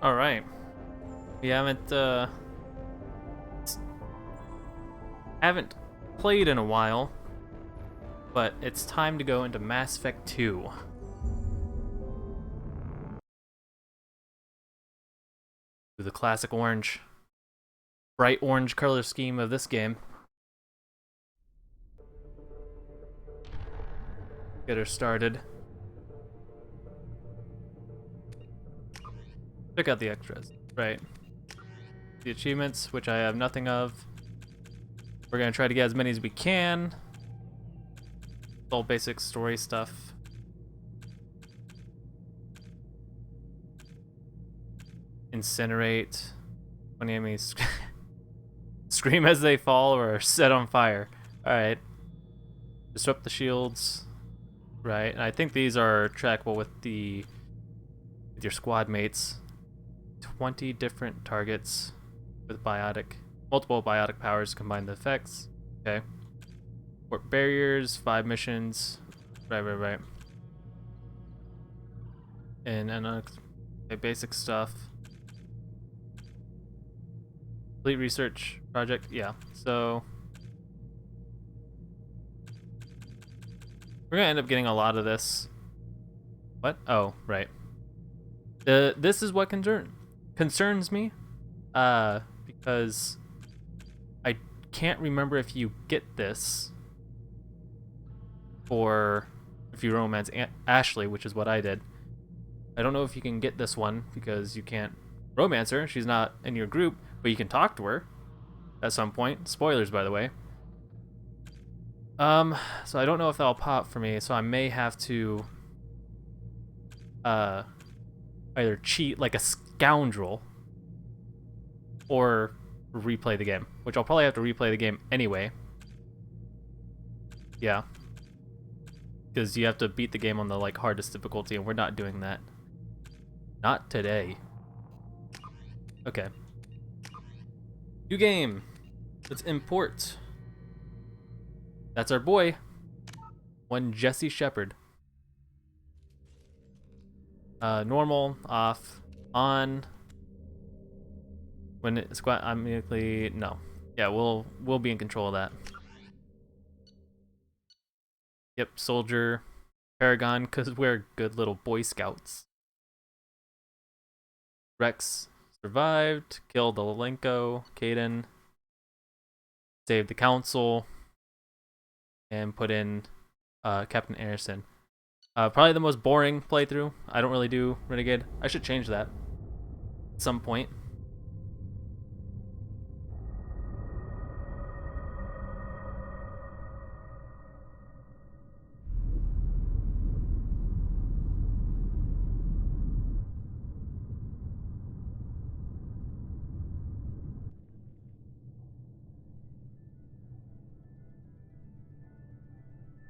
All right. We haven't played in a while, but it's time to go into Mass Effect 2. The classic bright orange color scheme of this game. Get her started. Check out the extras. Right. The achievements, which I have nothing of. We're gonna try to get as many as we can. All basic story stuff. Incinerate. When enemies scream as they fall or are set on fire. Alright. Disrupt the shields. Right. And I think these are trackable with your squad mates. 20 different targets with multiple biotic powers to combine the effects. Okay. Port barriers, 5 missions. Right. And okay, basic stuff. Complete research project, yeah. So we're gonna end up getting a lot of this. What? Oh, right. This is what concerns me. Because I can't remember if you get this or if you romance Ashley, which is what I did. I don't know if you can get this one because you can't romance her. She's not in your group, but you can talk to her at some point. Spoilers, by the way. So I don't know if that'll pop for me, so I may have to either cheat like a scoundrel or replay the game, which I'll probably have to replay the game anyway. Yeah. Because you have to beat the game on the hardest difficulty, and we're not doing that. Not today. Okay. New game. Let's import. That's our boy. One Jesse Shepard. Normal, off, on. When it squat, immediately no. Yeah, we'll be in control of that. Yep, soldier, Paragon, cause we're good little Boy Scouts. Rex survived, killed Alenko, Kaidan, saved the council, and put in Captain Anderson. Probably the most boring playthrough. I don't really do Renegade. I should change that at some point.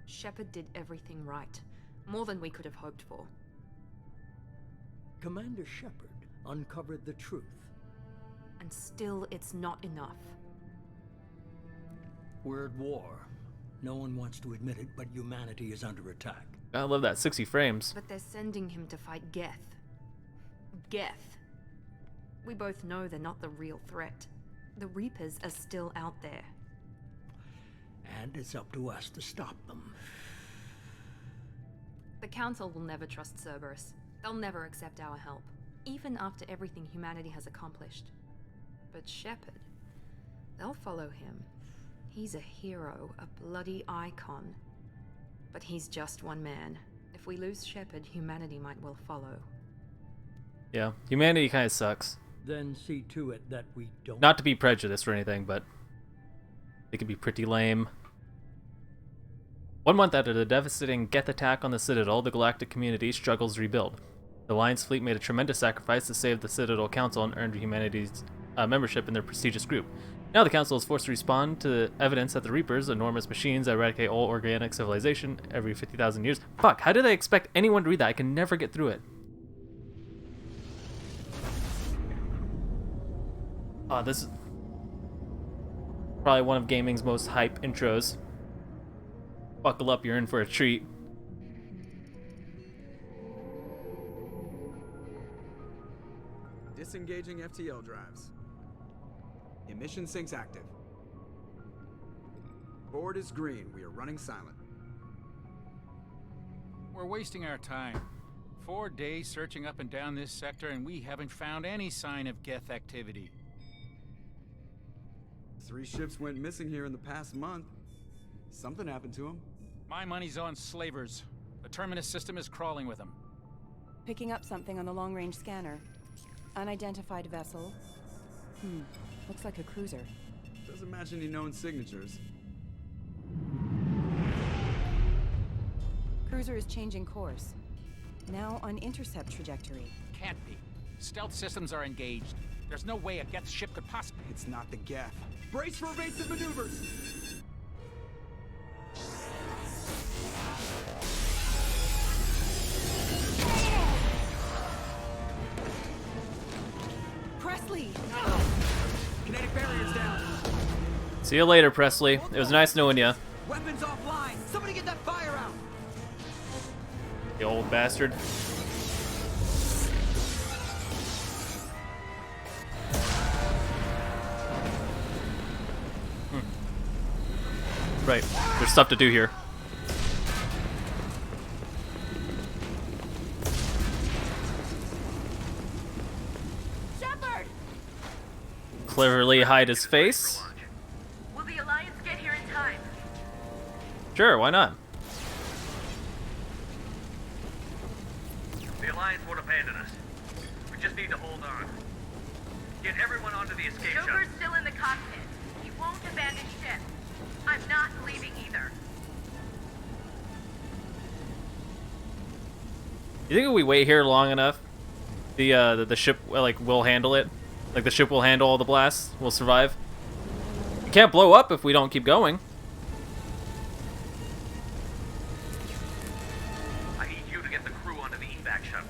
Shepard did everything right. More than we could have hoped for. Commander Shepard uncovered the truth. And still, it's not enough. We're at war. No one wants to admit it, but humanity is under attack. I love that 60 frames. But they're sending him to fight Geth. Geth. We both know they're not the real threat. The Reapers are still out there. And it's up to us to stop them. The Council will never trust Cerberus. They'll never accept our help, even after everything humanity has accomplished. But Shepard, they'll follow him. He's a hero, a bloody icon. But he's just one man. If we lose Shepard, humanity might well follow. Yeah, humanity kind of sucks. Then see to it that we don't... Not to be prejudiced or anything, but they can be pretty lame. 1 month after the devastating Geth attack on the Citadel, the galactic community struggles to rebuild. The Alliance fleet made a tremendous sacrifice to save the Citadel Council and earned humanity's membership in their prestigious group. Now the Council is forced to respond to the evidence that the Reapers, enormous machines that eradicate all organic civilization every 50,000 years. Fuck, how do they expect anyone to read that? I can never get through it. This is probably one of gaming's most hype intros. Buckle up, you're in for a treat. disengaging FTL drives. Emission sinks active. Board is green. We are running silent. We're wasting our time. 4 days searching up and down this sector, and we haven't found any sign of Geth activity. 3 ships went missing here in the past month. Something happened to them. My money's on slavers. The Terminus system is crawling with them. Picking up something on the long-range scanner. Unidentified vessel. Looks like a cruiser. Doesn't match any known signatures. Cruiser is changing course. Now on intercept trajectory. Can't be. Stealth systems are engaged. There's no way a Geth ship could possibly... It's not the Geth. Brace for evasive maneuvers! Presley! Kinetic barriers down. See you later, Presley. It was nice knowing you. Weapons offline. Somebody get that fire out. You old bastard. Right. There's stuff to do here. Shepard! Cleverly hide his face. Will the Alliance get here in time? Sure, why not? The Alliance won't abandon us. We just need to hold on. Get everyone onto the escape shuttle. Joker's still in the cockpit. He won't abandon ship. I'm not leaving either. You think if we wait here long enough, the ship will handle it? Like the ship will handle all the blasts? We'll survive? It can't blow up if we don't keep going. I need you to get the crew onto the evac shuttle.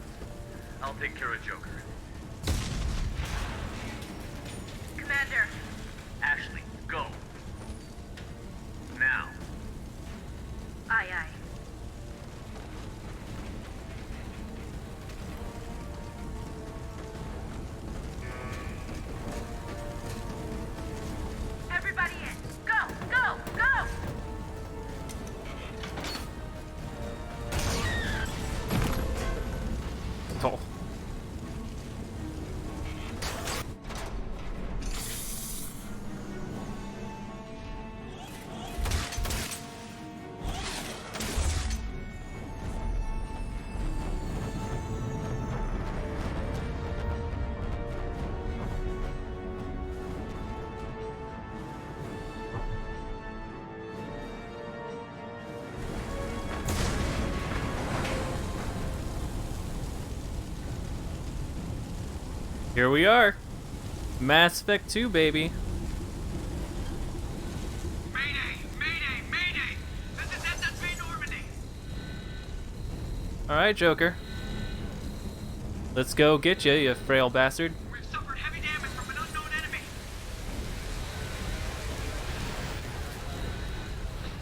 I'll take care of Joker. Commander, Ashley, go. Now. aye aye. Everybody in. Go, go, go! Oh. Here we are. Mass Effect 2, baby. Mayday! Mayday! Mayday! This is SSV Normandy! Alright, Joker. Let's go get you, you frail bastard. We've suffered heavy damage from an unknown enemy.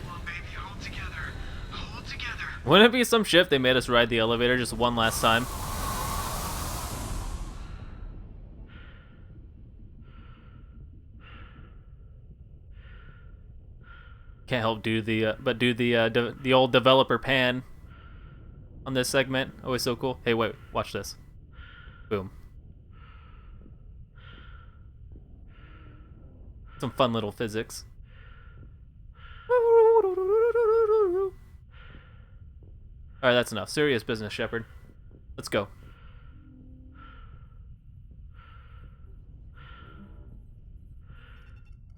Come on, baby. Hold together. Hold together. Wouldn't it be some shit if they made us ride the elevator just one last time? Can't help do the old developer pan on this segment. Always so cool. Hey, wait, watch this. Boom. Some fun little physics. Alright, that's enough. Serious business, Shepard. Let's go.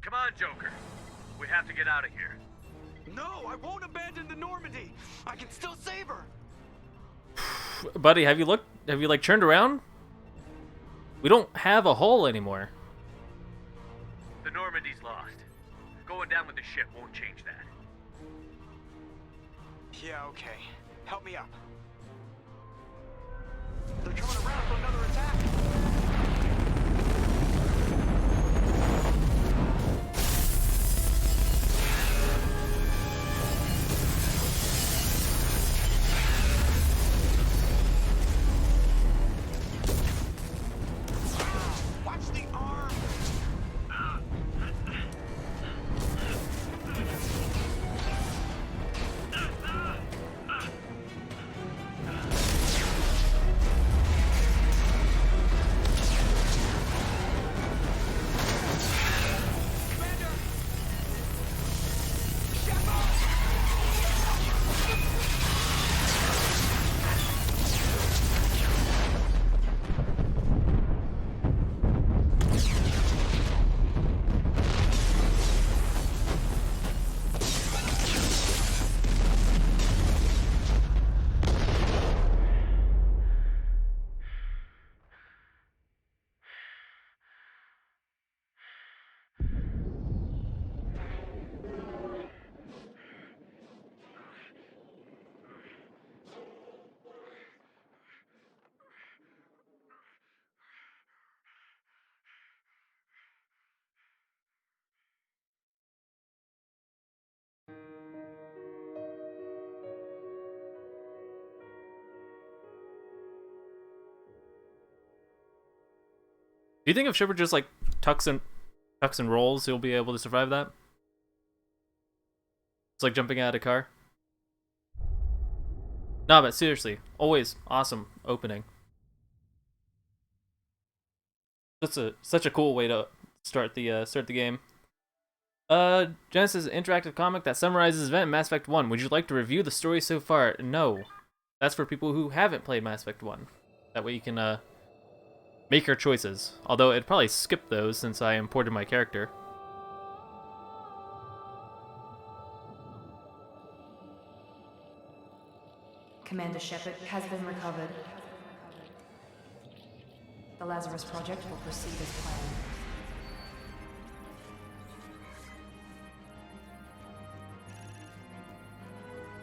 Come on, Joker. We have to get out of here. No, I won't abandon the Normandy. I can still save her. Buddy, have you looked? Have you turned around? We don't have a hull anymore. The Normandy's lost. Going down with the ship won't change that. Yeah, okay. Help me up. They're coming around for another attack. Do you think if Shepard just like tucks and rolls, he'll be able to survive that? It's like jumping out of a car. No, but seriously, always awesome opening. That's such a cool way to start the game. Genesis interactive comic that summarizes event in Mass Effect 1. Would you like to review the story so far? No. That's for people who haven't played Mass Effect 1. That way you can make your choices. Although it'd probably skip those since I imported my character. Commander Shepard has been recovered. The Lazarus Project will proceed as planned.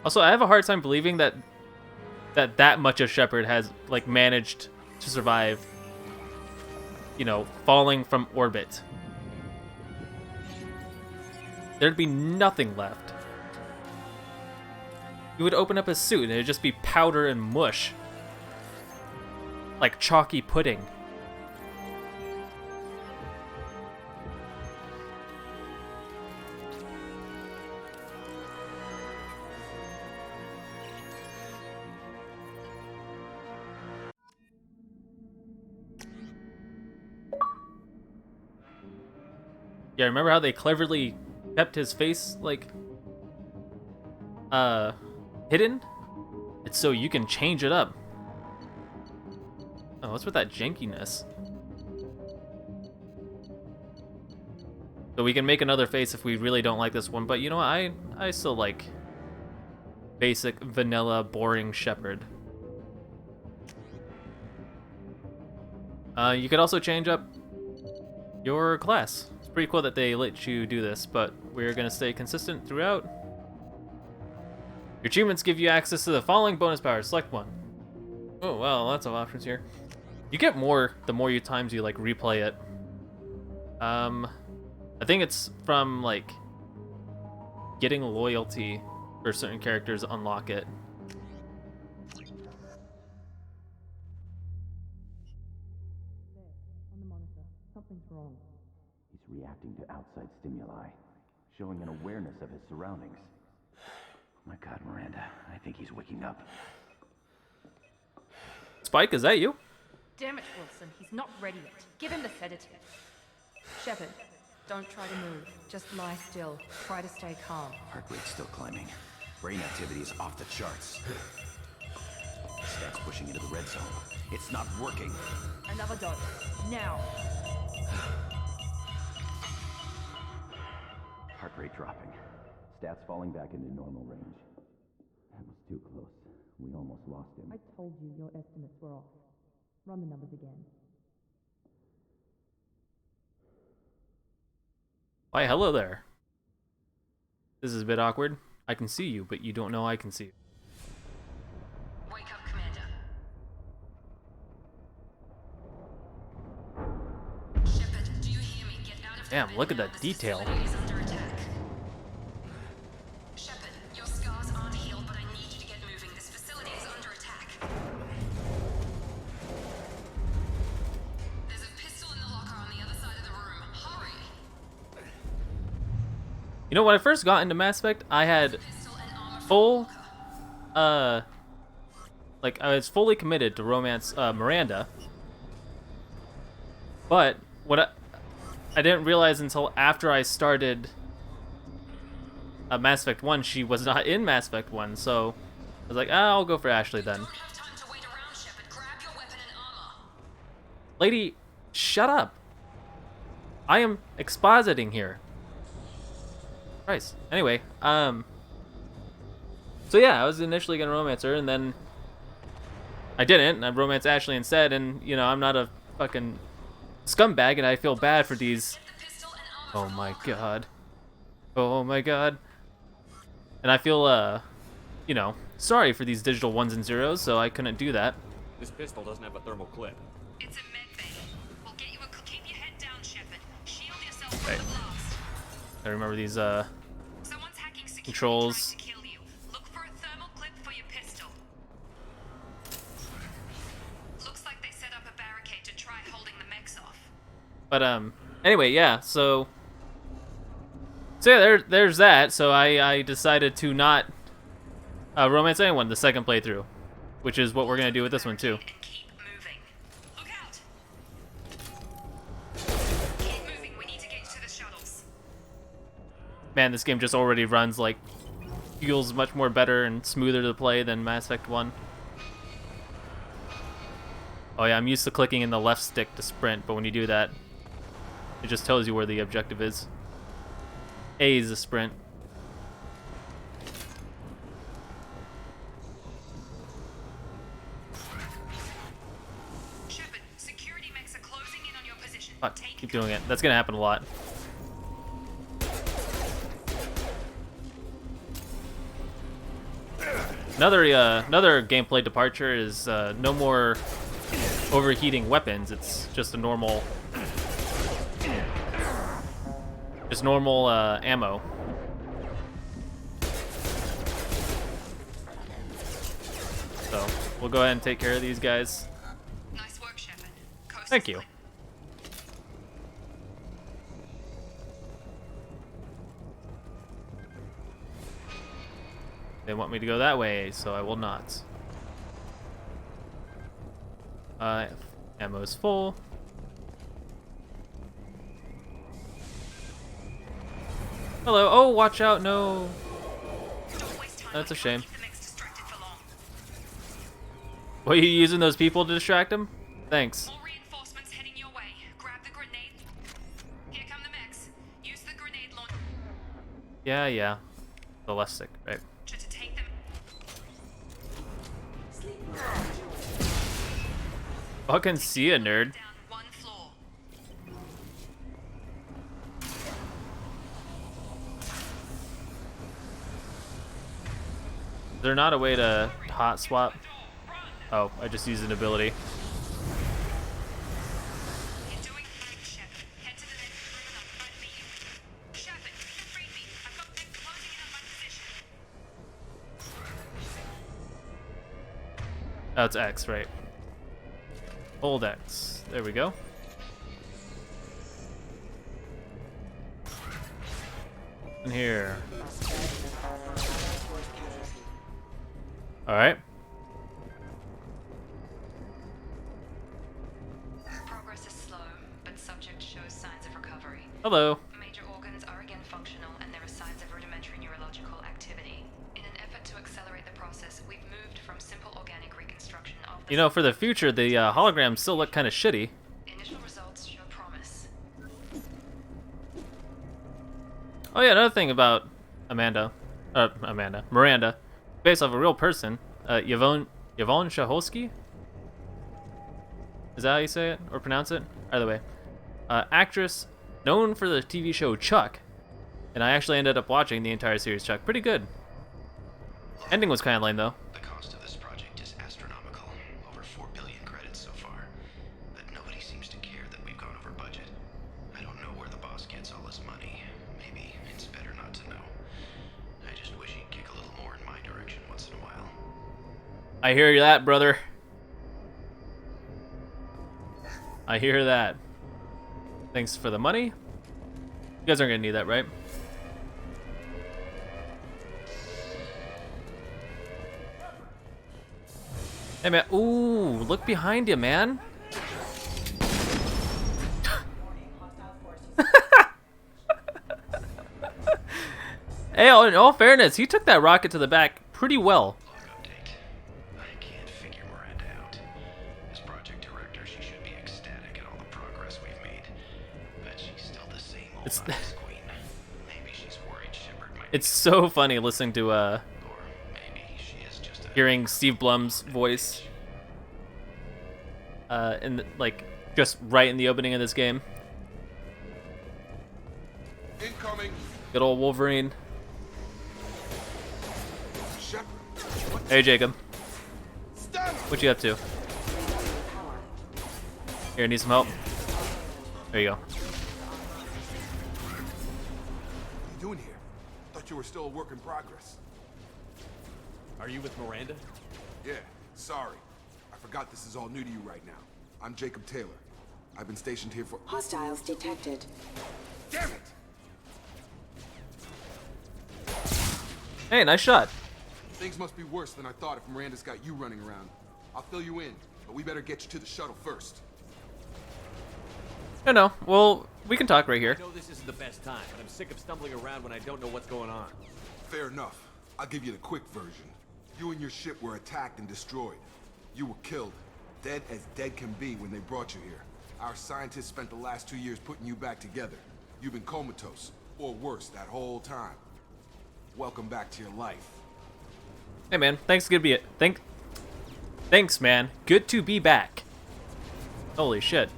Also, I have a hard time believing that much of Shepard has like managed to survive, you know, falling from orbit. There'd be nothing left. You would open up his suit and it'd just be powder and mush. Like chalky pudding. Yeah, remember how they cleverly kept his face, like, hidden? It's so you can change it up. Oh, what's with that jankiness? So we can make another face if we really don't like this one, but you know what? I still like basic, vanilla, boring Shepard. You could also change up your class. It's pretty cool that they let you do this, but we're gonna stay consistent throughout. Your achievements give you access to the following bonus powers. Select one. Oh, wow, lots of options here. You get more the more times you like replay it. I think it's from like getting loyalty for certain characters to unlock it. On the monitor, something's wrong. He's reacting to outside stimuli, showing an awareness of his surroundings. Oh my God, Miranda, I think he's waking up. Spike, is that you? Damn it, Wilson. He's not ready yet. Give him the sedative. Shepard, don't try to move. Just lie still. Try to stay calm. Heart rate's still climbing. Brain activity is off the charts. Stats pushing into the red zone. It's not working. Another dose. Now. Heart rate dropping. Stats falling back into normal range. That was too close. We almost lost him. I told you your estimates were off. Run the numbers again. Why, hello there. This is a bit awkward. I can see you, but you don't know I can see you. Wake up, Commander. Shepard, do you hear me? Get out of Damn, look at that detail. under attack. Shepard, your scars aren't healed, but I need you to get moving. This facility is under attack. There's a pistol in the locker on the other side of the room. Hurry! You know, when I first got into Mass Effect, I had full, like, I was fully committed to romance Miranda. But what I didn't realize until after I started Mass Effect 1, she was not in Mass Effect 1, so I was like, I'll go for Ashley then. Don't have time to wait around, Shepard. Grab your weapon and armor. Lady, shut up. I am expositing here. Christ. Anyway, so yeah, I was initially gonna romance her, and then I didn't, and I romanced Ashley instead, and, you know, I'm not a fucking scumbag, and I feel bad for these... Oh my god. Oh my god. And I feel, you know, sorry for these digital ones and zeros, so I couldn't do that. This pistol doesn't have a thermal clip. It's a med bay. We'll get you a... Keep your head down, Shepard. Shield yourself from Right. the blast. I remember these, Someone's hacking security controls. trying to kill you. Look for a thermal clip for your pistol. Looks like they set up a barricade to try holding the mechs off. But anyway, yeah. So yeah, there's that. So I decided to not romance anyone the second playthrough, which is what we're gonna do with this one too. Keep moving. Look out! Keep moving. We need to get to the shuttles. Man, this game just already runs like feels much more better and smoother to play than Mass Effect 1. Oh yeah, I'm used to clicking in the left stick to sprint, but when you do that, it just tells you where the objective is. A is a sprint. Shepard, security mechs are closing in on your position. Fuck, Take keep doing it. That's gonna happen a lot. Another gameplay departure is no more overheating weapons. It's just a normal, ammo. So we'll go ahead and take care of these guys. Nice work, Shepard. Coast Thank is you. clear. They want me to go that way, so I will not. Ammo's full. Hello. Oh, watch out! No. Don't waste time. That's a We can't shame. keep the mechs distracted for long. Were you using those people to distract him? Thanks. More reinforcements heading your way. Grab the grenade. Here come the mechs. Use the grenade launcher Yeah. The left stick, right? to take them. Fucking see ya, nerd. Down one floor. Is there not a way to hot swap? Oh, I just used an ability. You're doing fine, Shepard. Head to the next room and I'll try to meet you. Shepard, read me. I've got mechs closing in on my position. Oh, it's X, right? Hold X. There we go. In here. Alright. Progress is slow, but subject shows signs of recovery. Hello. Major organs are again functional, and there are signs of rudimentary neurological activity. In an effort to accelerate the process, we've moved from simple organic reconstruction of the You know, for the future, the holograms still look kind of shitty. initial results show promise. Oh yeah, another thing about Miranda, based off a real person, Yvonne Shaholsky? Is that how you say it, or pronounce it? Either way. Actress, known for the TV show Chuck, and I actually ended up watching the entire series Chuck. Pretty good. Ending was kind of lame, though. The cost of this project is astronomical. Over 4 billion credits so far. But nobody seems to care that we've gone over budget. I don't know where the boss gets all his money. Maybe it's better not to know. I just wish he'd kick a little more in my direction once in a while. I hear that, brother. I hear that. Thanks for the money. You guys aren't gonna need that, right? Hey, man. Ooh, look behind you, man. Hey, in all fairness, he took that rocket to the back pretty well. Update. I can't figure Miranda out. As project director, she should be ecstatic at all the progress we've made. But she's still the same old It's- honest queen. Maybe she's worried Shepard might It's so funny listening to or maybe she is just a hearing Steve Blum's voice like just right in the opening of this game. Incoming. Good old Wolverine. Shepard. Hey Jacob, Stand. what you up to? Here, need some help? There you go. What are you doing here? Thought you were still a work in progress. Are you with Miranda? Yeah, sorry. I forgot this is all new to you right now. I'm Jacob Taylor. I've been stationed here for... Hostiles detected. Damn it! Hey, nice shot. Things must be worse than I thought if Miranda's got you running around. I'll fill you in, but we better get you to the shuttle first. No. Well, we can talk right here. I know this isn't the best time, but I'm sick of stumbling around when I don't know what's going on. Fair enough. I'll give you the quick version. You and your ship were attacked and destroyed. You were killed. Dead as dead can be when they brought you here. Our scientists spent the last 2 years putting you back together. You've been comatose, or worse, that whole time. Welcome back to your life. Hey, man. Thanks man. Good to be back. Holy shit.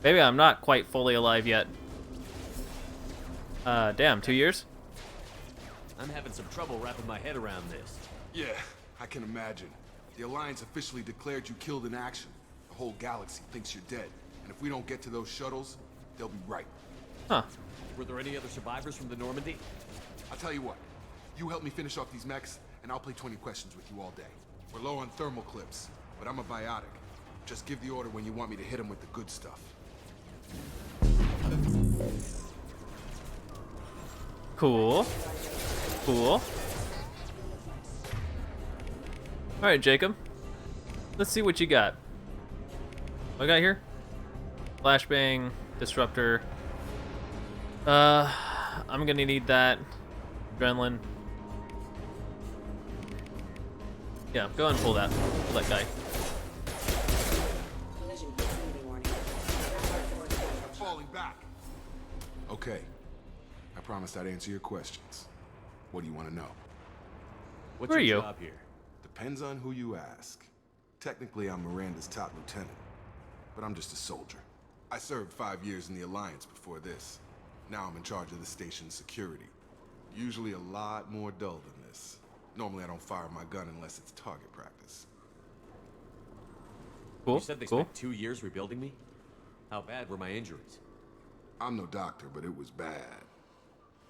Maybe I'm not quite fully alive yet. Damn, 2 years? I'm having some trouble wrapping my head around this. Yeah, I can imagine. The Alliance officially declared you killed in action. The whole galaxy thinks you're dead. And if we don't get to those shuttles, they'll be right. Huh. Were there any other survivors from the Normandy? I'll tell you what. You help me finish off these mechs, and I'll play 20 questions with you all day. We're low on thermal clips, but I'm a biotic. Just give the order when you want me to hit them with the good stuff. Cool. Alright, Jacob. Let's see what you got. What I got here? Flashbang, disruptor. I'm gonna need that. Adrenaline. Yeah, go and pull that. Pull that guy. I'm falling back. Okay. I promised I'd answer your questions. What do you want to know? What's Who are your you? job here? Depends on who you ask. Technically, I'm Miranda's top lieutenant, but I'm just a soldier. I served 5 years in the Alliance before this. Now I'm in charge of the station's security. Usually a lot more dull than this. Normally I don't fire my gun unless it's target practice. Cool. You said they spent 2 years rebuilding me? How bad were my injuries? I'm no doctor, but it was bad.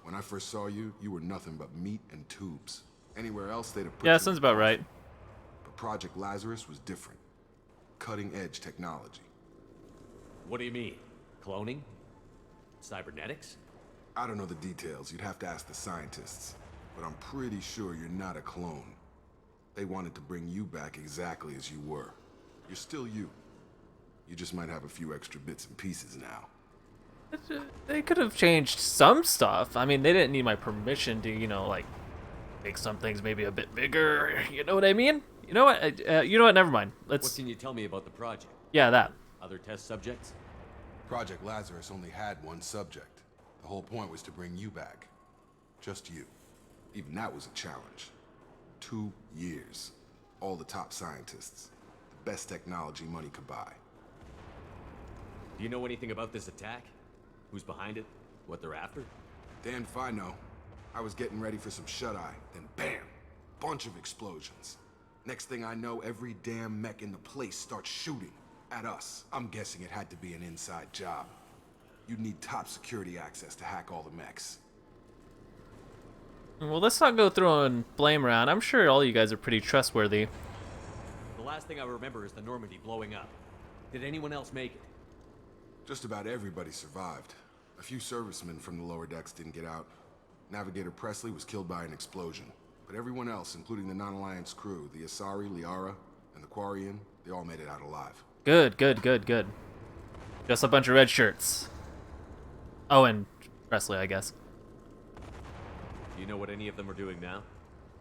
When I first saw you, you were nothing but meat and tubes. Anywhere else they'd have put Yeah, you sounds in about the right. coffin. But Project Lazarus was different. Cutting-edge technology. What do you mean? Cloning? Cybernetics? I don't know the details. You'd have to ask the scientists. But I'm pretty sure you're not a clone. They wanted to bring you back exactly as you were. You're still you. You just might have a few extra bits and pieces now. They could have changed some stuff. I mean, they didn't need my permission to, like, make some things maybe a bit bigger. You know what I mean? You know what? Never mind. What Let's. can you tell me about the project? Yeah, that. Other test subjects? Project Lazarus only had one subject. The whole point was to bring you back. Just you. Even that was a challenge. 2 years. All the top scientists. The best technology money could buy. Do you know anything about this attack? Who's behind it? What they're after? Damned if I know. I was getting ready for some shut-eye, then bam! Bunch of explosions. Next thing I know, every damn mech in the place starts shooting at us. I'm guessing it had to be an inside job. You'd need top security access to hack all the mechs. Well, let's not go throwing blame around. I'm sure all you guys are pretty trustworthy. The last thing I remember is the Normandy blowing up. Did anyone else make it? Just about everybody survived. A few servicemen from the lower decks didn't get out. Navigator Presley was killed by an explosion. But everyone else, including the non-Alliance crew, the Asari, Liara, and the Quarian, they all made it out alive. Good. Just a bunch of red shirts. Oh, and Presley, I guess. Do you know what any of them are doing now?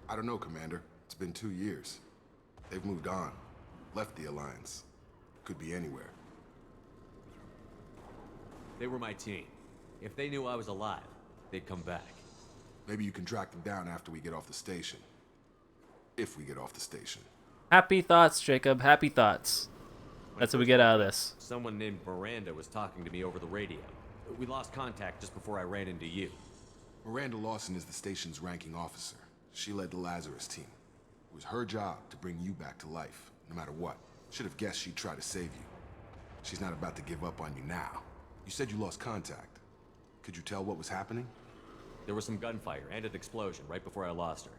I don't know, Commander. It's been 2 years. They've moved on. Left the Alliance. Could be anywhere. They were my team. If they knew I was alive, they'd come back. Maybe you can track them down after we get off the station. If we get off the station. Happy thoughts, Jacob. Happy thoughts. That's what we get out of this. Someone named Miranda was talking to me over the radio. We lost contact just before I ran into you. Miranda Lawson is the station's ranking officer. She led the Lazarus team. It was her job to bring you back to life, no matter what. Should have guessed she'd try to save you. She's not about to give up on you now. You said you lost contact. Could you tell what was happening? There was some gunfire and an explosion right before I lost her.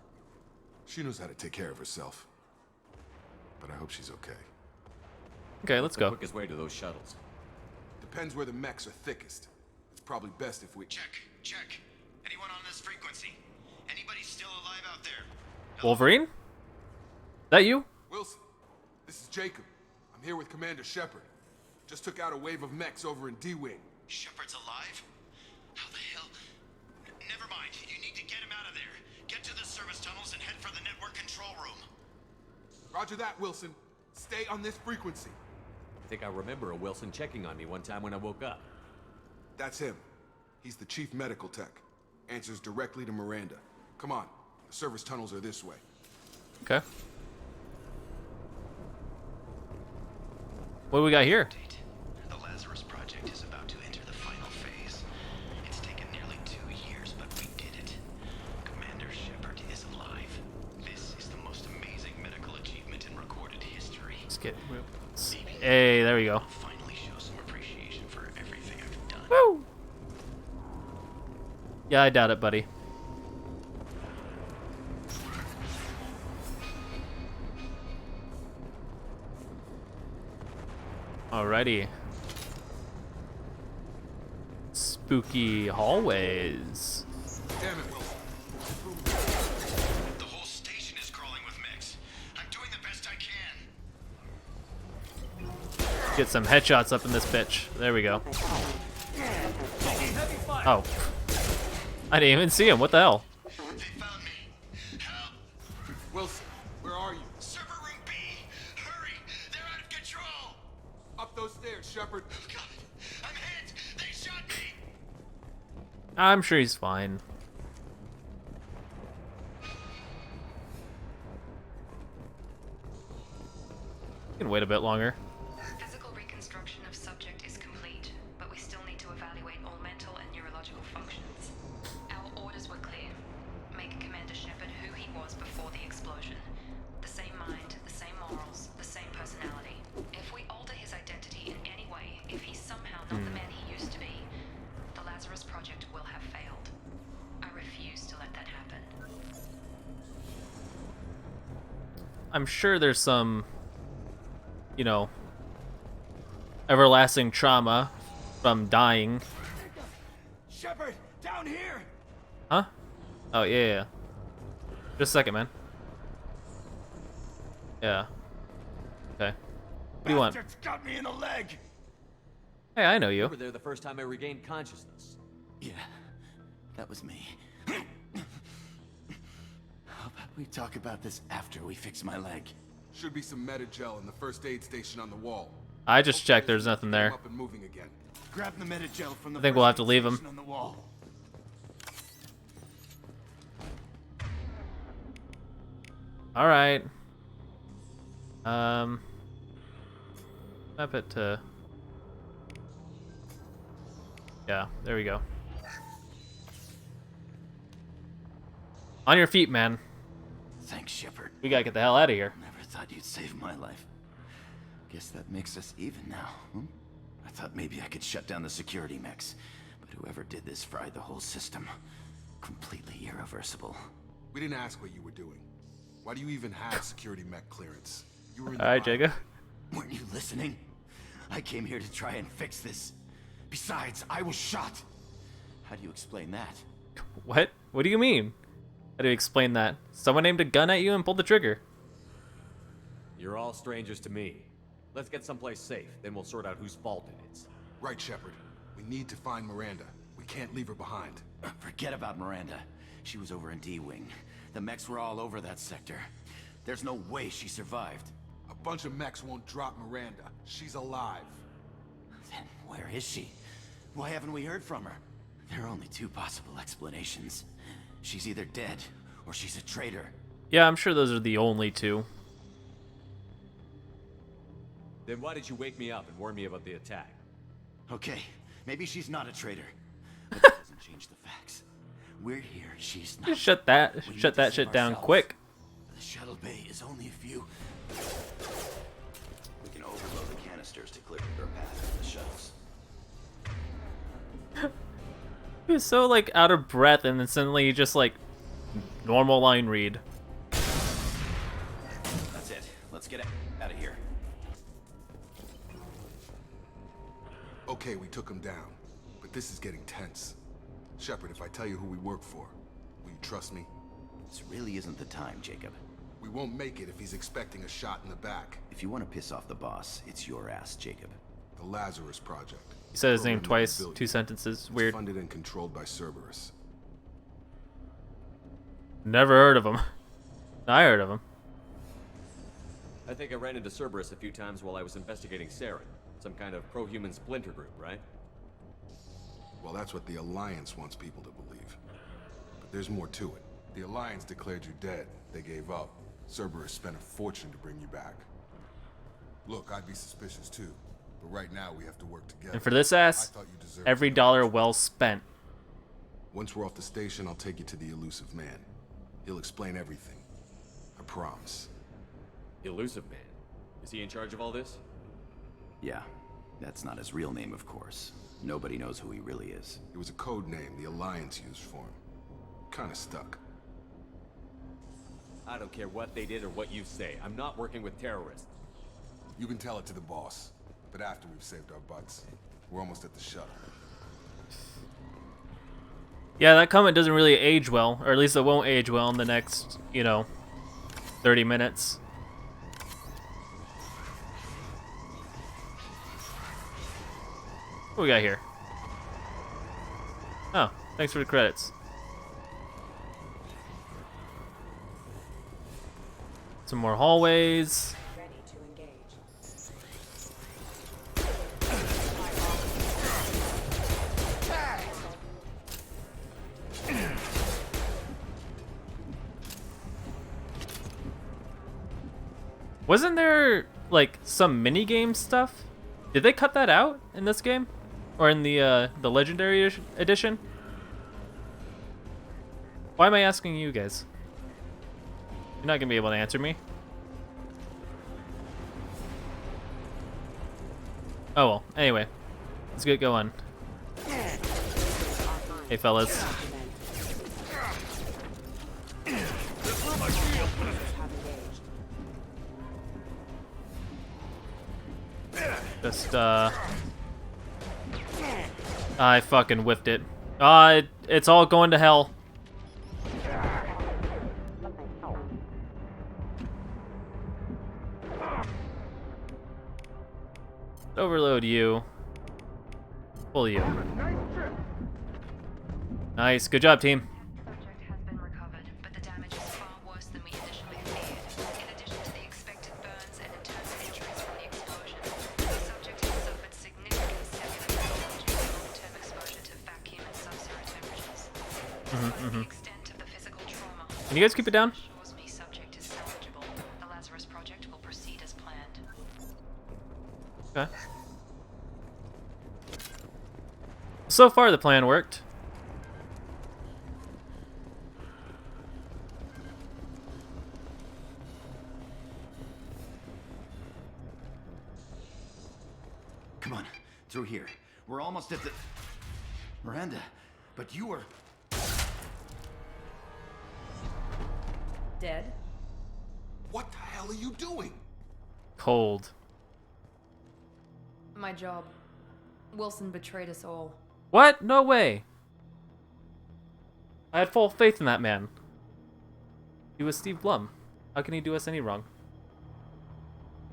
She knows how to take care of herself. But I hope she's okay. Okay, let's The go. quickest way to those shuttles. Depends where the mechs are thickest. It's probably best if we... Check. Anyone on this frequency? Anybody still alive out there? Wolverine? That you? Wilson, this is Jacob. I'm here with Commander Shepard. Just took out a wave of mechs over in D-Wing. Shepard's alive? How the hell? Never mind. You need to get him out of there. Get to the service tunnels and head for the network control room. Roger that, Wilson. Stay on this frequency. I think I remember a Wilson checking on me one time when I woke up. That's him. He's the chief medical tech. Answers directly to Miranda. Come on. The service tunnels are this way. Okay. What do we got here? The Lazarus Project is about to enter the final phase. It's taken nearly 2 years, but we did it. Commander Shepard is alive. This is the most amazing medical achievement in recorded history. Let's get... Hey, there we go. I'll finally show some appreciation for everything I've done. Woo! Yeah, I doubt it, buddy. Alrighty. Spooky hallways. Damn it, Wilson. The whole station is crawling with mechs. I'm doing the best I can. Get some headshots up in this bitch. There we go. Oh. I didn't even see him. What the hell? They found me. Help! Wilson, where are you? Server room B! Hurry! They're out of control! Up those stairs, Shepard. God, I'm hit! They shot me! I'm sure he's fine. You can wait a bit longer. Physical reconstruction of subject is complete, but we still need to evaluate all mental and neurological functions. Our orders were clear. Make Commander Shepard who he was before the explosion. The same mind, the same morals, the same personality. If we alter his identity in any way, if he's somehow not the man he used to be, the Lazarus Project will have failed. I refuse to let that happen. I'm sure there's some, you know, everlasting trauma from dying. Shepard, down here! Huh? Oh, yeah. Just a second, man. Yeah. Okay. What do you want? Bastards got me in the leg! Hey, I know You you. were there the first time I regained consciousness. Yeah, that was me. How about we talk about this after we fix my leg? Should be some Metagel in the first aid station on the wall. I just checked. There's nothing there. Up and moving again. Grab the Metagel from the I think we'll have to first leave aid him. station on the wall. All right. Map it to. Yeah, there we go. On your feet, man. Thanks, Shepard. We gotta get the hell out of here. Never thought you'd save my life. Guess that makes us even now, hmm? I thought maybe I could shut down the security mechs, but whoever did this fried the whole system. Completely irreversible. We didn't ask what you were doing. Why do you even have security mech clearance? You were in the All right, fire. Jacob. Weren't you listening? I came here to try and fix this. Besides, I was shot. How do you explain that? What? What do you mean? How do you explain that? Someone aimed a gun at you and pulled the trigger. You're all strangers to me. Let's get someplace safe, then we'll sort out whose fault it is. Right, Shepard. We need to find Miranda. We can't leave her behind. Forget about Miranda. She was over in D-Wing. The mechs were all over that sector. There's no way she survived. A bunch of mechs won't drop Miranda. She's alive. Then where is she? Why haven't we heard from her? There are only two possible explanations. She's either dead, or she's a traitor. Yeah, I'm sure those are the only two. Then why did you wake me up and warn me about the attack? Okay, maybe she's not a traitor. But that doesn't change the facts. We're here, she's not. Shut that We need shut to that save shit down ourselves. quick. The shuttle bay is only a few. We can overload the canisters to clear her path to the shuttles. He was so like out of breath and then suddenly just like normal line read. That's it. Let's get out of here. Okay, we took him down, but this is getting tense. Shepard, if I tell you who we work for, will you trust me? This really isn't the time, Jacob. We won't make it if he's expecting a shot in the back. If you want to piss off the boss, it's your ass, Jacob. The Lazarus Project. He said his name Program twice, Billion. 2 sentences. It's Weird. funded and controlled by Cerberus. Never heard of him. I heard of him. I think I ran into Cerberus a few times while I was investigating Saren. Some kind of pro-human splinter group, right? Well, that's what the Alliance wants people to believe. But there's more to it. The Alliance declared you dead. They gave up. Cerberus spent a fortune to bring you back. Look, I'd be suspicious too. But right now we have to work together. And for this ass, I thought you deserved every to know. dollar well spent. Once we're off the station, I'll take you to the Elusive Man. He'll explain everything. I promise. Elusive Man. Is he in charge of all this? Yeah, that's not his real name, of course. Nobody knows who he really is. It was a code name the Alliance used for him. Kinda stuck. I don't care what they did or what you say. I'm not working with terrorists. You can tell it to the boss. But after we've saved our butts. We're almost at the shuttle. Yeah, that comment doesn't really age well, or at least it won't age well in the next, 30 minutes. What we got here? Oh, thanks for the credits. Some more hallways. Wasn't there like some mini game stuff? Did they cut that out in this game, or in the Legendary Edition? Why am I asking you guys? You're not gonna be able to answer me. Oh well. Anyway, let's get going. Hey fellas. Just I fucking whiffed it. It's all going to hell. Overload you. Pull you. Nice, good job, team. Subject has been recovered, but the damage is far worse than we initially feared. In addition to the expected burns and internal injuries from the explosion, the subject has suffered significant cellular pathology and long-term exposure to vacuum and sub-zero temperatures. The extent of the physical trauma Can you guys keep it down? assures me subject is salvageable. The Lazarus Project will proceed as planned. Okay. So far, the plan worked. Come on, through here. We're almost at the... Miranda, but you were... Dead? What the hell are you doing? Cold. My job. Wilson betrayed us all. What? No way. I had full faith in that man. He was Steve Blum. How can he do us any wrong?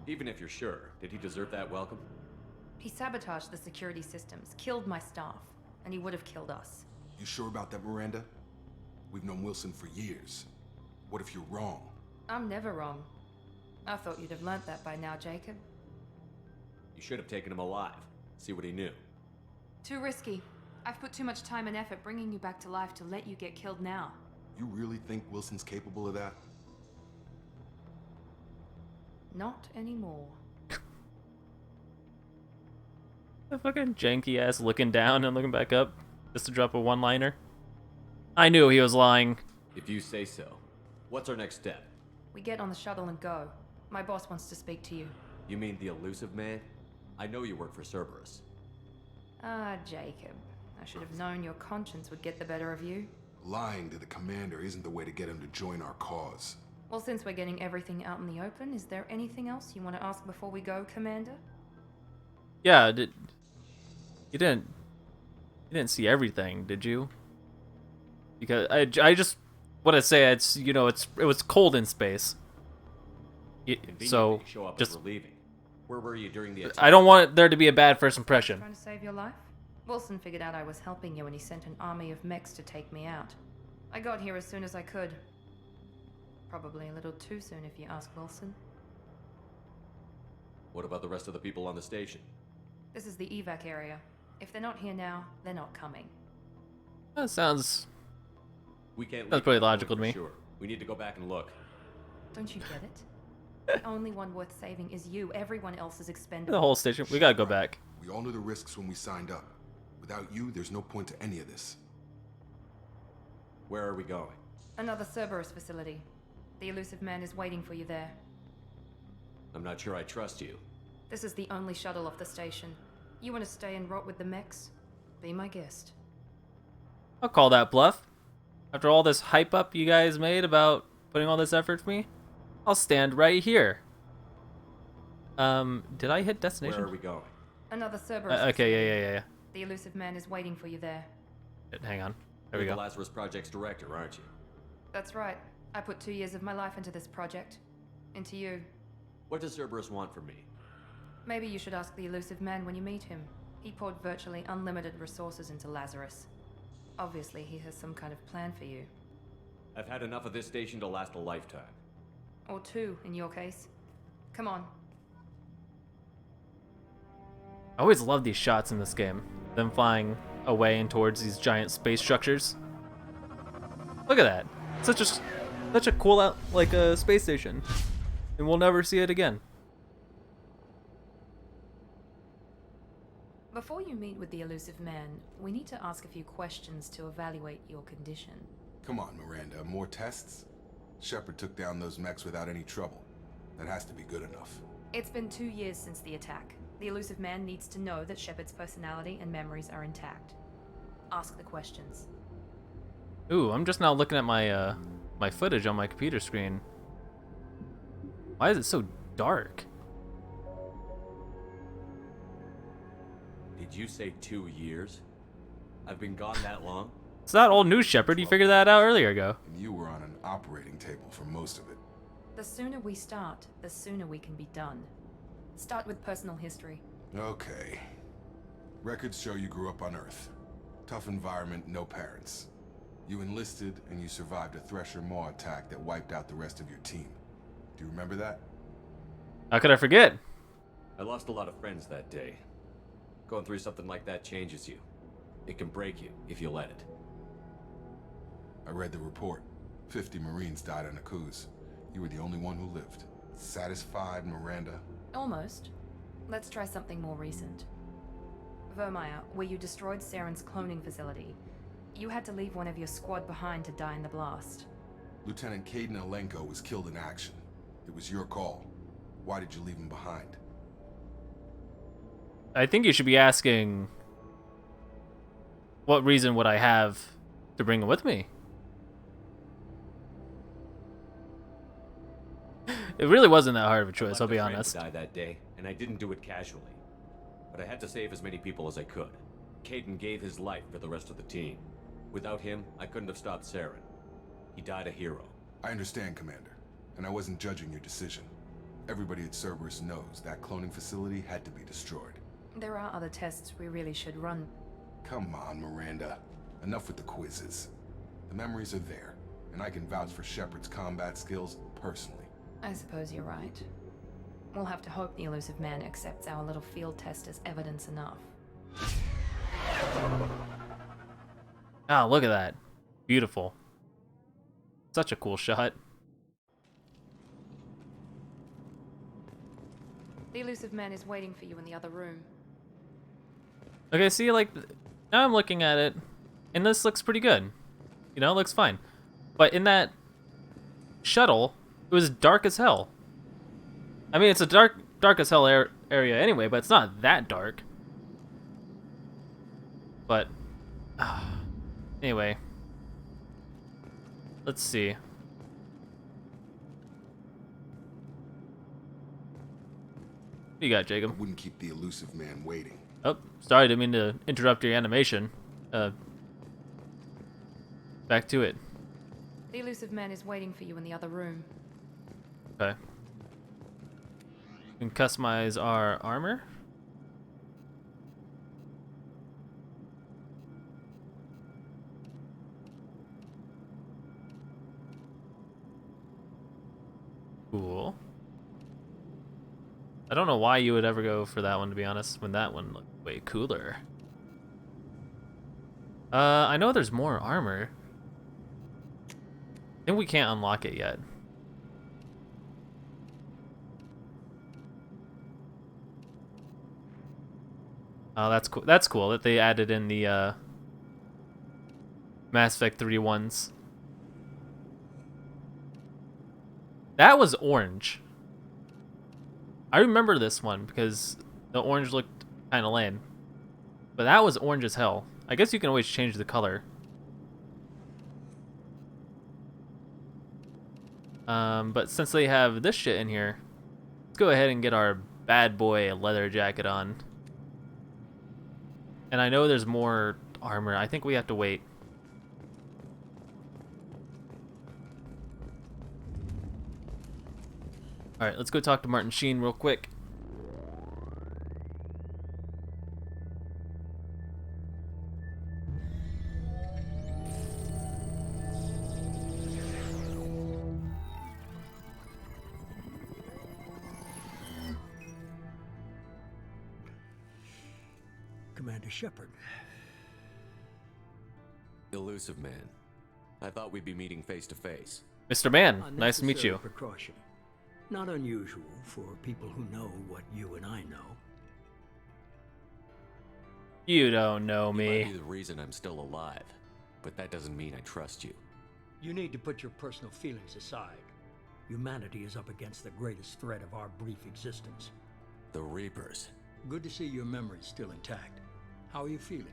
Even if you're sure, did he deserve that welcome? He sabotaged the security systems, killed my staff, and he would have killed us. You sure about that, Miranda? We've known Wilson for years. What if you're wrong? I'm never wrong. I thought you'd have learnt that by now, Jacob. You should have taken him alive. See what he knew. Too risky. I've put too much time and effort bringing you back to life to let you get killed now. You really think Wilson's capable of that? Not anymore. The fucking janky ass looking down and looking back up just to drop a one-liner. I knew he was lying. If you say so. What's our next step? We get on the shuttle and go. My boss wants to speak to you. You mean the Elusive Man? I know you work for Cerberus. Ah, Jacob. I should have known your conscience would get the better of you. Lying to the commander isn't the way to get him to join our cause. Well, since we're getting everything out in the open, is there anything else you want to ask before we go, Commander? Yeah, You didn't see everything, did you? Because I just want to say it's it was cold in space. So You show up just as we're leaving. Where were you during the attack? I don't want there to be a bad first impression. Trying to save your life? Wilson figured out I was helping you and he sent an army of mechs to take me out. I got here as soon as I could. Probably a little too soon if you ask Wilson. What about the rest of the people on the station? This is the evac area. If they're not here now, they're not coming. That sounds We can't. That's leave pretty without logical to knowing me. for Sure. We need to go back and look. Don't you get it? The only one worth saving is you. Everyone else is expendable. the whole station. We gotta go back. We all knew the risks when we signed up. Without you, there's no point to any of this. Where are we going? Another Cerberus facility. The elusive man is waiting for you there. I'm not sure I trust you. This is the only shuttle off the station. You want to stay and rot with the mechs? Be my guest. I'll call that bluff. After all this hype up you guys made about putting all this effort for me, I'll stand right here. Did I hit destination? Where are we going? Another Cerberus. Okay, yeah. The elusive man is waiting for you there. Hang on. There we You're go. the Lazarus Project's director, aren't you? That's right. I put 2 years of my life into this project. Into you. What does Cerberus want from me? Maybe you should ask the elusive man when you meet him. He poured virtually unlimited resources into Lazarus. Obviously, he has some kind of plan for you. I've had enough of this station to last a lifetime. Or 2, in your case. Come on. I always love these shots in this game. Them flying away and towards these giant space structures. Look at that. Such a cool out a space station. And we'll never see it again. Before you meet with the elusive man, we need to ask a few questions to evaluate your condition. Come on, Miranda, more tests? Shepard took down those mechs without any trouble. That has to be good enough. It's been 2 years since the attack. The elusive man needs to know that Shepard's personality and memories are intact. Ask the questions. Ooh, I'm just now looking at my my footage on my computer screen. Why is it so dark? Did you say 2 years? I've been gone that long? It's not old news, Shepard. You figured that out earlier ago. And you were on an operating table for most of it. The sooner we start, the sooner we can be done. Start with personal history. Okay. Records show you grew up on Earth. Tough environment, no parents. You enlisted and you survived a Thresher Maw attack that wiped out the rest of your team. Do you remember that? How could I forget? I lost a lot of friends that day. Going through something like that changes you. It can break you if you let it. I read the report. 50 Marines died on Akuz. You were the only one who lived. Satisfied, Miranda? Almost. Let's try something more recent. Vermeer, where you destroyed Saren's cloning facility. You had to leave one of your squad behind to die in the blast. Lieutenant Caden Alenko was killed in action. It was your call. Why did you leave him behind? I think you should be asking, what reason would I have to bring him with me? It really wasn't that hard of a choice, I'll be honest. I that day, and I didn't do it casually. But I had to save as many people as I could. Caden gave his life for the rest of the team. Without him, I couldn't have stopped Saren. He died a hero. I understand, Commander, and I wasn't judging your decision. Everybody at Cerberus knows that cloning facility had to be destroyed. There are other tests we really should run. Come on, Miranda. Enough with the quizzes. The memories are there, and I can vouch for Shepard's combat skills personally. I suppose you're right. We'll have to hope the elusive man accepts our little field test as evidence enough. Ah, look at that. Beautiful. Such a cool shot. The elusive man is waiting for you in the other room. Okay, see, now I'm looking at it, and this looks pretty good. You know, it looks fine. But in that shuttle, it was dark as hell. I mean, it's a dark as hell area anyway, but it's not that dark. But, anyway. Let's see. You got, I Jacob. wouldn't keep the elusive man waiting. Oh, sorry, didn't mean to interrupt your animation. Back to it. The elusive man is waiting for you in the other room. Okay. We can customize our armor. Cool. I don't know why you would ever go for that one, to be honest, when that one looked way cooler. I know there's more armor. I think we can't unlock it yet. Oh, that's cool. That's cool that they added in the Mass Effect 3 ones. That was orange. I remember this one because the orange looked kind of lame. But that was orange as hell. I guess you can always change the color. But since they have this shit in here, let's go ahead and get our bad boy leather jacket on. And I know there's more armor. I think we have to wait. Alright, let's go talk to Martin Sheen real quick. Commander Shepard. Elusive man. I thought we'd be meeting face to face. Mr. Man, nice to meet you. Precaution. Not unusual for people who know what you and I know. You don't know You me. might be the reason I'm still alive, but that doesn't mean I trust you. You need to put your personal feelings aside. Humanity is up against the greatest threat of our brief existence. The Reapers. Good to see your memory's still intact. How are you feeling?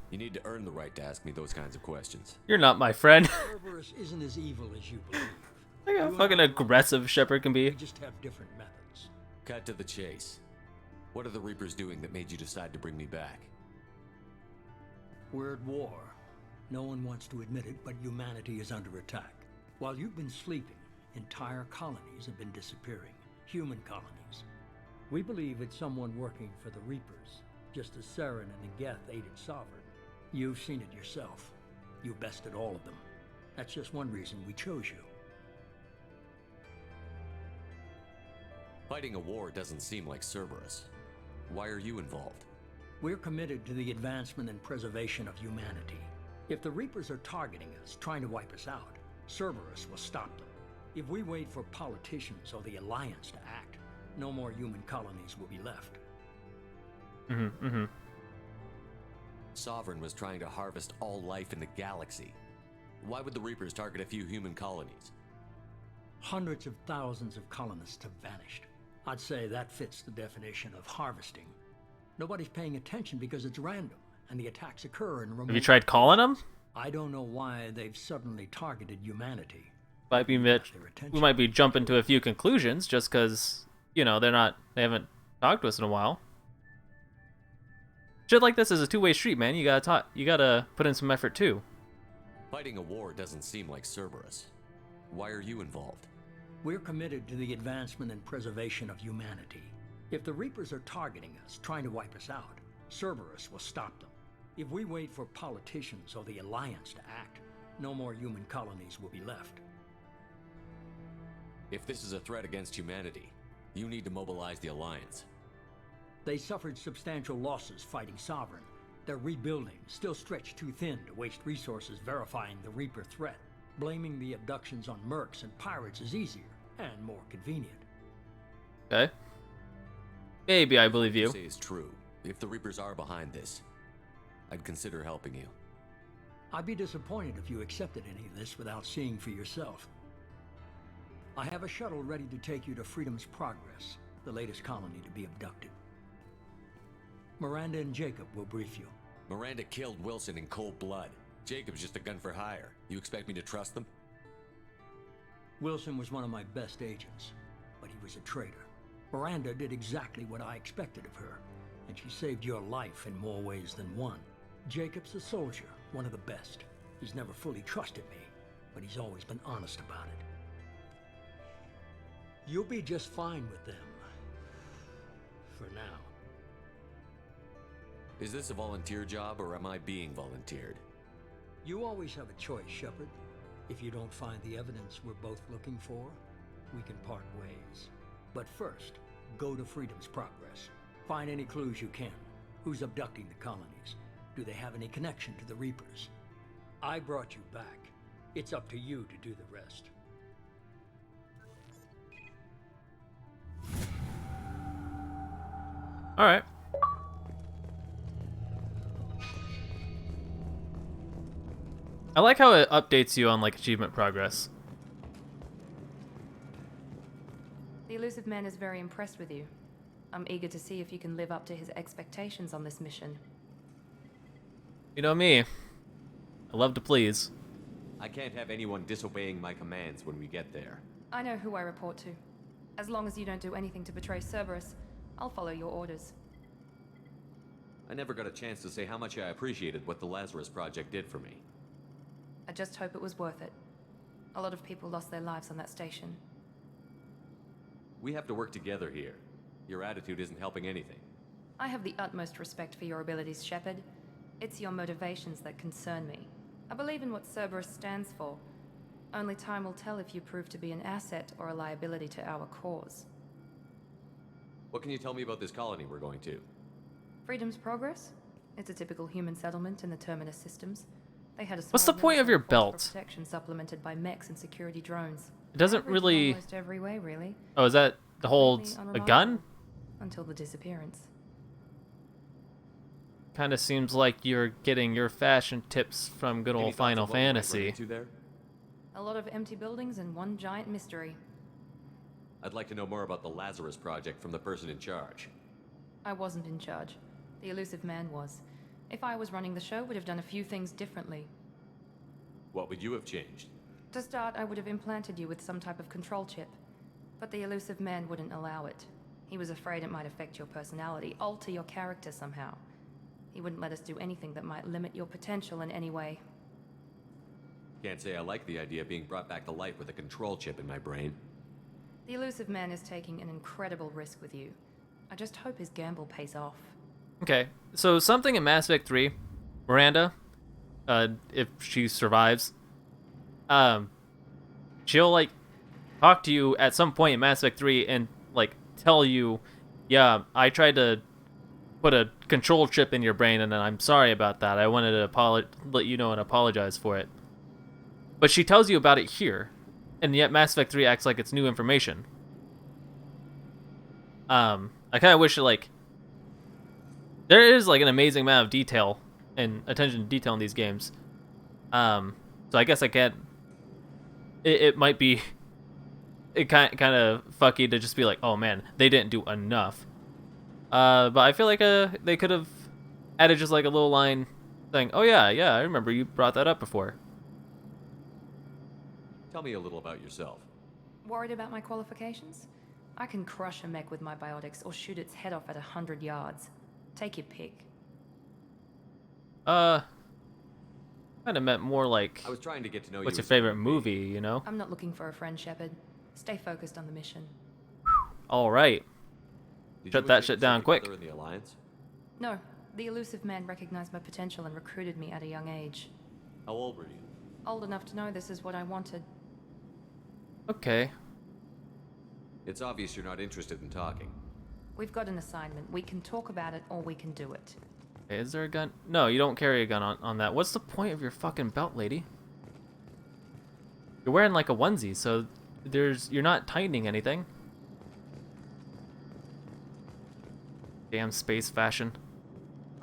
You need to earn the right to ask me those kinds of questions. You're not my friend. Cerberus isn't as evil as you believe. Look how fucking aggressive Shepard can be. We just have different methods. Cut to the chase. What are the Reapers doing that made you decide to bring me back? We're at war. No one wants to admit it, but humanity is under attack. While you've been sleeping, entire colonies have been disappearing. Human colonies. We believe it's someone working for the Reapers, just as Saren and Geth aided Sovereign. You've seen it yourself. You bested all of them. That's just one reason we chose you. Fighting a war doesn't seem like Cerberus. Why are you involved? We're committed to the advancement and preservation of humanity. If the Reapers are targeting us, trying to wipe us out, Cerberus will stop them. If we wait for politicians or the Alliance to act, no more human colonies will be left. Sovereign was trying to harvest all life in the galaxy. Why would the Reapers target a few human colonies? Hundreds of thousands of colonists have vanished. I'd say that fits the definition of harvesting. Nobody's paying attention because it's random, and the attacks occur in remote... Have you tried calling them? I don't know why they've suddenly targeted humanity. Might be we might be jumping to a few conclusions just because, you know, they haven't talked to us in a while. Shit like this is a two-way street, man. You gotta put in some effort too. Fighting a war doesn't seem like Cerberus. Why are you involved? We're committed to the advancement and preservation of humanity. If the Reapers are targeting us, trying to wipe us out, Cerberus will stop them. If we wait for politicians or the Alliance to act, no more human colonies will be left. If this is a threat against humanity, you need to mobilize the Alliance. They suffered substantial losses fighting Sovereign. They're rebuilding, still stretched too thin to waste resources verifying the Reaper threat. Blaming the abductions on mercs and pirates is easier and more convenient. Okay. Maybe I believe you. What you say is true. If the Reapers are behind this, I'd consider helping you. I'd be disappointed if you accepted any of this without seeing for yourself. I have a shuttle ready to take you to Freedom's Progress, the latest colony to be abducted. Miranda and Jacob will brief you. Miranda killed Wilson in cold blood. Jacob's just a gun for hire. You expect me to trust them? Wilson was one of my best agents, but he was a traitor. Miranda did exactly what I expected of her, and she saved your life in more ways than one. Jacob's a soldier, one of the best. He's never fully trusted me, but he's always been honest about it. You'll be just fine with them. For now. Is this a volunteer job, or am I being volunteered? You always have a choice, Shepard. If you don't find the evidence we're both looking for, we can part ways. But first, go to Freedom's Progress. Find any clues you can. Who's abducting the colonies? Do they have any connection to the Reapers? I brought you back. It's up to you to do the rest. All right. I like how it updates you on like achievement progress. The Elusive Man is very impressed with you. I'm eager to see if you can live up to his expectations on this mission. You know me. I love to please. I can't have anyone disobeying my commands when we get there. I know who I report to. As long as you don't do anything to betray Cerberus, I'll follow your orders. I never got a chance to say how much I appreciated what the Lazarus Project did for me. I just hope it was worth it. A lot of people lost their lives on that station. We have to work together here. Your attitude isn't helping anything. I have the utmost respect for your abilities, Shepard. It's your motivations that concern me. I believe in what Cerberus stands for. Only time will tell if you prove to be an asset or a liability to our cause. What can you tell me about this colony we're going to? Freedom's Progress? It's a typical human settlement in the Terminus systems. They had a What's the small point of your military force belt? for protection supplemented by mechs and security drones. It doesn't Average in really. almost every way, really. Oh, is that to hold Completely a gun? unreliable. Until the disappearance. Kind of seems like you're getting your fashion tips from good Any old thoughts Final of what we might run Fantasy. into there? A lot of empty buildings and one giant mystery. I'd like to know more about the Lazarus Project from the person in charge. I wasn't in charge. The Elusive Man was. If I was running the show, would have done a few things differently. What would you have changed? To start, I would have implanted you with some type of control chip. But the Elusive Man wouldn't allow it. He was afraid it might affect your personality, alter your character somehow. He wouldn't let us do anything that might limit your potential in any way. Can't say I like the idea of being brought back to life with a control chip in my brain. The Elusive Man is taking an incredible risk with you. I just hope his gamble pays off. Okay, so something in Mass Effect 3, Miranda, if she survives, she'll like talk to you at some point in Mass Effect 3 and like tell you, yeah, I tried to put a control chip in your brain and I'm sorry about that. I wanted to let you know and apologize for it. But she tells you about it here, and yet Mass Effect 3 acts like it's new information. I kind of wish like there is like an amazing amount of detail and attention to detail in these games. So I guess I can't. It might be. It kind of fucky to just be like, oh man, they didn't do enough. But I feel like they could have added just like a little line saying, oh yeah, I remember you brought that up before. Tell me a little about yourself. Worried about my qualifications? I can crush a mech with my biotics or shoot its head off at 100 yards. Take your pick. Kind of meant more like. I was trying to get to know you. What's your as favorite human being. movie? You know. I'm not looking for a friend, Shepard. Stay focused on the mission. All right. Did Shut you that and shit Jacob down stick quick. together in the Alliance? No, the Elusive Man recognized my potential and recruited me at a young age. How old were you? Old enough to know this is what I wanted. Okay. It's obvious you're not interested in talking. We've got an assignment. We can talk about it or we can do it. Is there a gun? No, you don't carry a gun on that. What's the point of your fucking belt, lady? You're wearing like a onesie, so you're not tightening anything. Damn space fashion.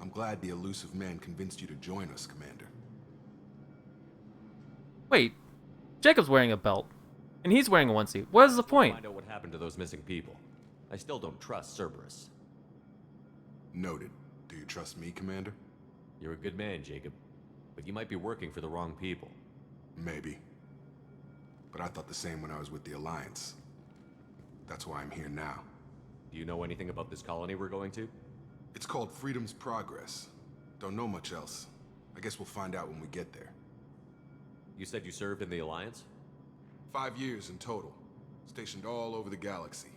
I'm glad the Elusive Man convinced you to join us, Commander. Wait, Jacob's wearing a belt, and he's wearing a onesie. What is the point? Find out what happened to those missing people. I still don't trust Cerberus. Noted. Do you trust me, Commander? You're a good man, Jacob. But you might be working for the wrong people. Maybe. But I thought the same when I was with the Alliance. That's why I'm here now. Do you know anything about this colony we're going to? It's called Freedom's Progress. Don't know much else. I guess we'll find out when we get there. You said you served in the Alliance? 5 years in total. Stationed all over the galaxy.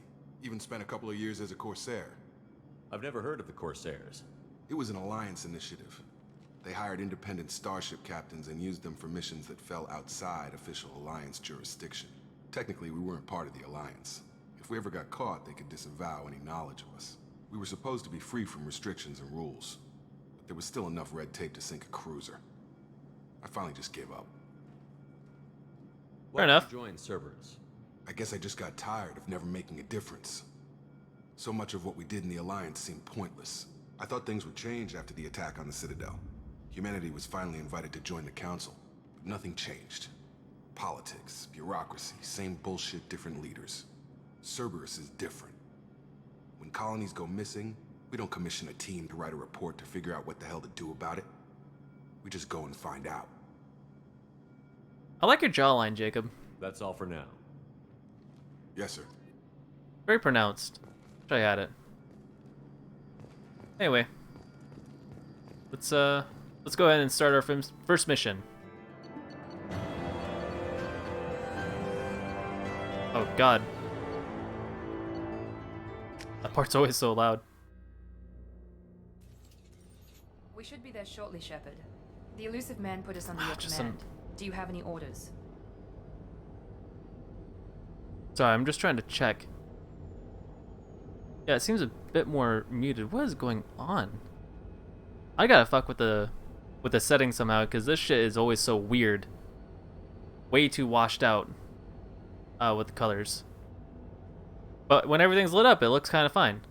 Even spent a couple of years as a Corsair. I've never heard of the Corsairs. It was an Alliance initiative. They hired independent starship captains and used them for missions that fell outside official Alliance jurisdiction. Technically, we weren't part of the Alliance. If we ever got caught, they could disavow any knowledge of us. We were supposed to be free from restrictions and rules. But there was still enough red tape to sink a cruiser. I finally just gave up. Fair enough. Join Cerberus. I guess I just got tired of never making a difference. So much of what we did in the Alliance seemed pointless. I thought things would change after the attack on the Citadel. Humanity was finally invited to join the Council, but nothing changed. Politics, bureaucracy, same bullshit, different leaders. Cerberus is different. When colonies go missing, we don't commission a team to write a report to figure out what the hell to do about it. We just go and find out. I like your jawline, Jacob. That's all for now. Yes, sir. Very pronounced. Wish I had it. Anyway, let's go ahead and start our first mission. Oh God, that part's always so loud. We should be there shortly, Shepard. The elusive man put us under your Just command. Do you have any orders? Sorry, I'm just trying to check. Yeah, it seems a bit more muted. What is going on? I gotta fuck with the settings somehow, because this shit is always so weird. Way too washed out with the colors. But when everything's lit up, it looks kind of fine.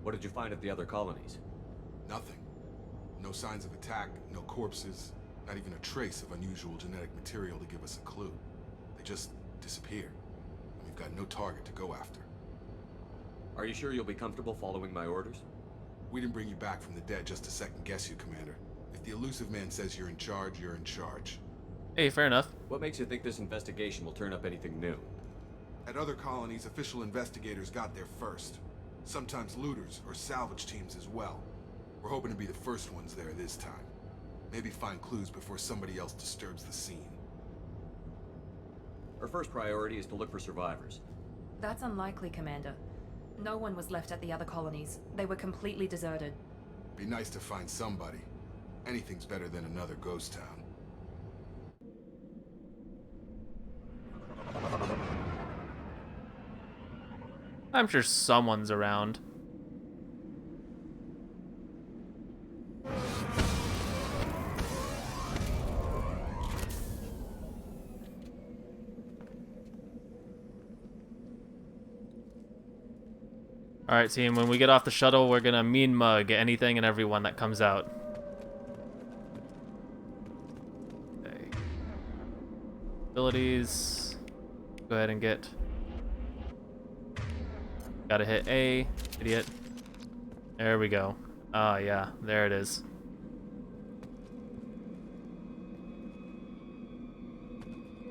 What did you find at the other colonies? Nothing. No signs of attack, no corpses, not even a trace of unusual genetic material to give us a clue. They just disappeared. And we've got no target to go after. Are you sure you'll be comfortable following my orders? We didn't bring you back from the dead just to second guess you, Commander. If the elusive man says you're in charge, you're in charge. Hey, fair enough. What makes you think this investigation will turn up anything new? At other colonies, official investigators got there first. Sometimes looters or salvage teams as well. We're hoping to be the first ones there this time. Maybe find clues before somebody else disturbs the scene. Our first priority is to look for survivors. That's unlikely, Commander. No one was left at the other colonies. They were completely deserted. Be nice to find somebody. Anything's better than another ghost town. I'm sure someone's around. Alright, team, when we get off the shuttle, we're gonna mean mug anything and everyone that comes out. Okay. Abilities. Go ahead and get... Gotta hit A, idiot. There we go. Ah, yeah, there it is.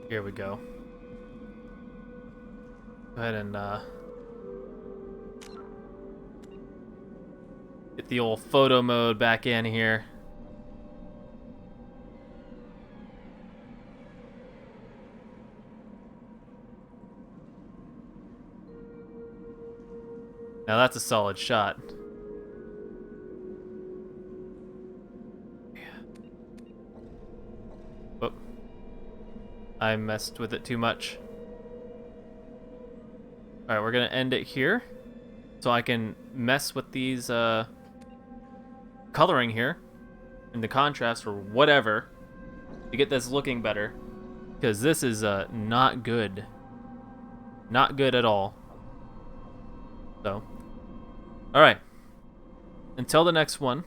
Here we go. Go ahead and, get the old photo mode back in here. Now that's a solid shot. Yeah. Whoop. I messed with it too much. Alright, we're gonna end it here. So I can mess with these coloring here and the contrast or whatever to get this looking better, because this is not good. Not good at all. So, alright. Until the next one.